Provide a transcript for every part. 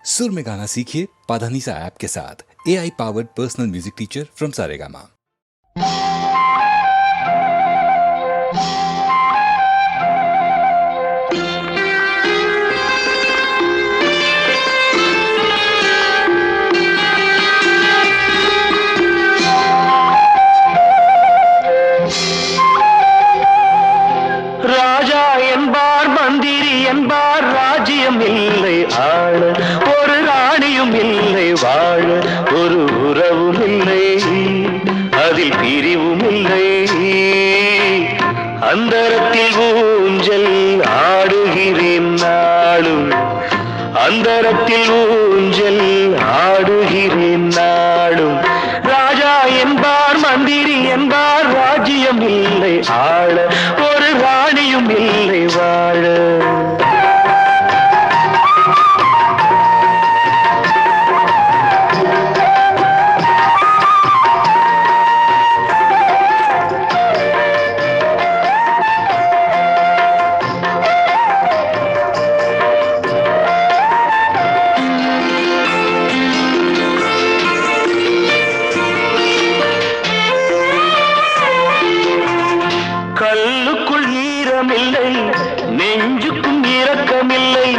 सुर में गाना सीखिए पाधानीसा ऐप के साथ। AI powered personal music teacher from Saregama. ராஜா என்பார் மந்திரி என்பார் ராஜ்யம் இல்லை ஆள, ஒரு ராணியும் இல்லை வாழ, ஒரு உறவும் இல்லை அதில் பிரிவும் இல்லை. அந்தரத்தில் ஊஞ்சல் ஆடுகிறேன் நாளும், அந்தரத்தில் ஊஞ்சல் ஆடுகிறேன் நாளும். ராஜா என்பார் மந்திரி என்பார் ராஜ்யம் இல்லை ஆள, ஒரு ராணியும் இல்லை வாழ. கல்லுக்குள் ஈரமில்லை, நெஞ்சுக்கும் இரக்கமில்லை,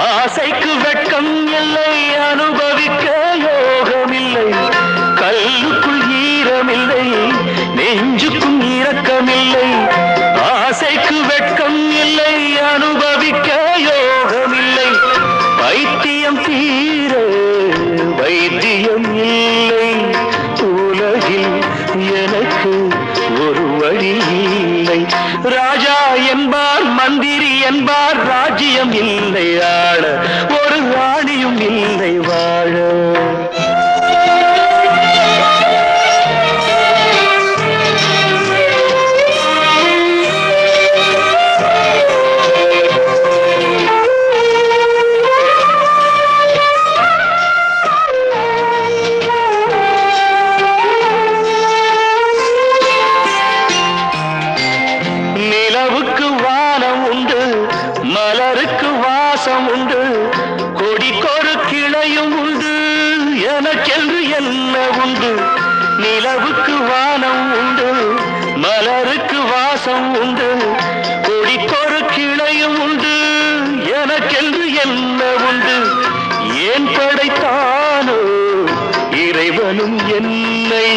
ஆசைக்கு வெட்கம் இல்லை, அனுபவிக்க யோகமில்லை. கல்லுக்குள் ஈரமில்லை, நெஞ்சுக்கும் இரக்கமில்லை, ஆசைக்கு வெட்கம் இல்லை, அனுபவிக்க யோகமில்லை. பைத்தியம் தீர வைத்தியம் இல்லை, உலகில் எனக்கு ஒரு வழி இல்லை. ராஜா என்பார் மந்திரி என்பார் ராஜ்யம் இல்லை ஆள, ஒரு ராணியும் இல்லை வாழ. நிலவுக்கு வானம் உண்டு, மலருக்கு வாசம் உண்டு, கொடிக்கொரு கிளையும் உண்டு, எனக்கென்று என்ன உண்டு. நிலவுக்கு வானம் உண்டு, மலருக்கு வாசம் உண்டு, கொடிக்கொரு கிளையும் உண்டு, எனக்கென்று என்ன உண்டு. ஏன் படைத்தானோ இறைவனும் என்னை,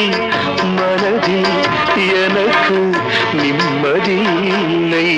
மனதில் எனக்கு நிம்மதி இல்லை.